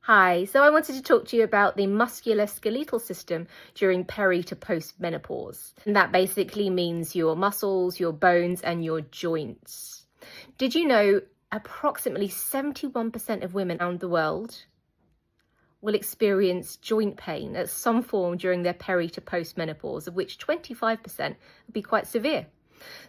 Hi, so I wanted to talk to you about the musculoskeletal system during peri to post-menopause. And that basically means your muscles, your bones, and your joints. Did you know approximately 71% of women around the world will experience joint pain at some form during their peri to post-menopause, of which 25% will be quite severe.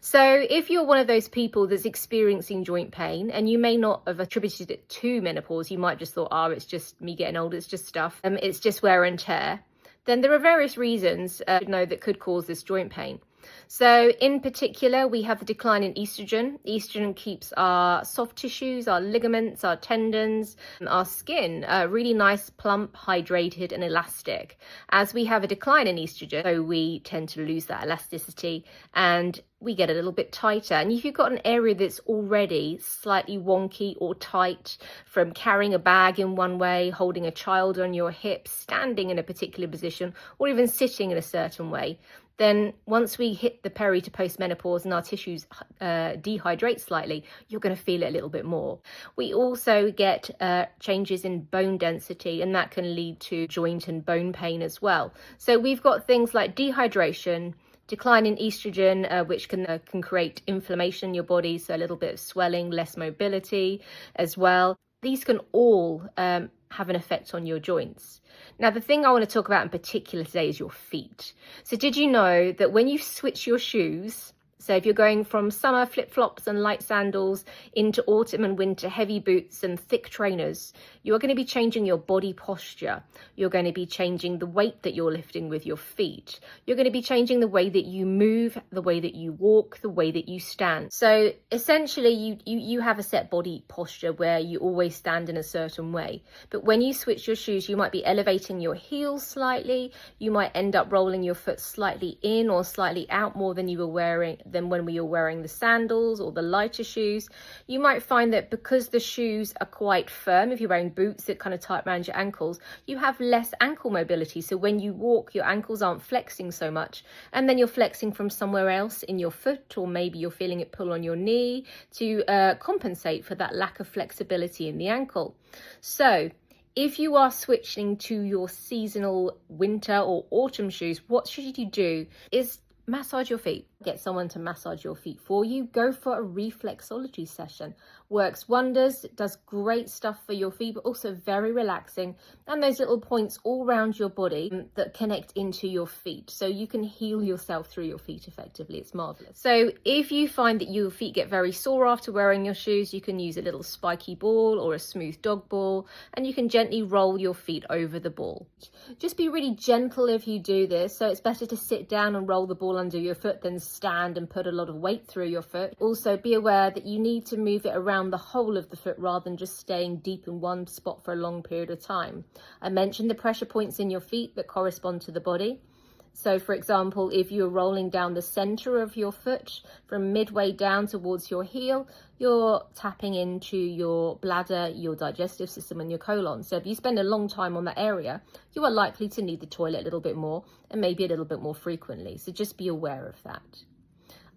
So if you're one of those people that's experiencing joint pain, and you may not have attributed it to menopause, you might just thought, oh, it's just me getting older, it's just stuff, it's just wear and tear, then there are various reasons that could cause this joint pain. So in particular, we have the decline in estrogen. Estrogen keeps our soft tissues, our ligaments, our tendons, our skin really nice, plump, hydrated and elastic. As we have a decline in estrogen, so we tend to lose that elasticity and we get a little bit tighter. And if you've got an area that's already slightly wonky or tight from carrying a bag in one way, holding a child on your hips, standing in a particular position, or even sitting in a certain way, then once we hit the peri to post-menopause and our tissues dehydrate slightly, you're going to feel it a little bit more. We also get changes in bone density, and that can lead to joint and bone pain as well. So we've got things like dehydration, decline in estrogen, which can create inflammation in your body, so a little bit of swelling, less mobility as well. These can all have an effect on your joints. Now, the thing I want to talk about in particular today is your feet. So did you know that when you switch your shoes, so if you're going from summer flip-flops and light sandals into autumn and winter heavy boots and thick trainers, you're going to be changing your body posture. You're going to be changing the weight that you're lifting with your feet. You're going to be changing the way that you move, the way that you walk, the way that you stand. So essentially you have a set body posture where you always stand in a certain way. But when you switch your shoes, you might be elevating your heels slightly. You might end up rolling your foot slightly in or slightly out more than you were wearing than when we were wearing the sandals or the lighter shoes. You might find that because the shoes are quite firm, if you're wearing boots that kind of tight around your ankles, you have less ankle mobility. So when you walk, your ankles aren't flexing so much, and then you're flexing from somewhere else in your foot, or maybe you're feeling it pull on your knee to compensate for that lack of flexibility in the ankle. So if you are switching to your seasonal winter or autumn shoes, what should you do is massage your feet. Get someone to massage your feet for you. Go for a reflexology session. Works wonders, does great stuff for your feet, but also very relaxing. And those little points all around your body that connect into your feet. So you can heal yourself through your feet effectively. It's marvelous. So if you find that your feet get very sore after wearing your shoes, you can use a little spiky ball or a smooth dog ball, and you can gently roll your feet over the ball. Just be really gentle if you do this. So it's better to sit down and roll the ball under your foot than stand and put a lot of weight through your foot. Also be aware that you need to move it around the whole of the foot rather than just staying deep in one spot for a long period of time. I mentioned the pressure points in your feet that correspond to the body. So for example, if you're rolling down the center of your foot from midway down towards your heel, you're tapping into your bladder, your digestive system and your colon. So if you spend a long time on that area, you are likely to need the toilet a little bit more and maybe a little bit more frequently. So just be aware of that.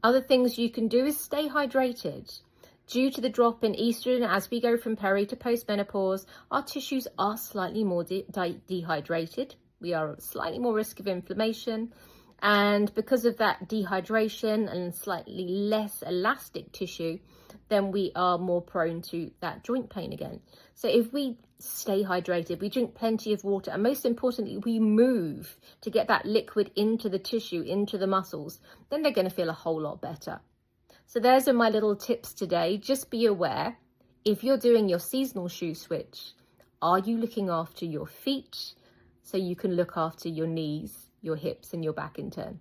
Other things you can do is stay hydrated. Due to the drop in estrogen as we go from peri to postmenopause, our tissues are slightly more dehydrated. We are at slightly more risk of inflammation. And because of that dehydration and slightly less elastic tissue, then we are more prone to that joint pain again. So if we stay hydrated, we drink plenty of water, and most importantly, we move to get that liquid into the tissue, into the muscles, then they're going to feel a whole lot better. So those are my little tips today. Just be aware, if you're doing your seasonal shoe switch, are you looking after your feet so you can look after your knees, your hips and your back in turn?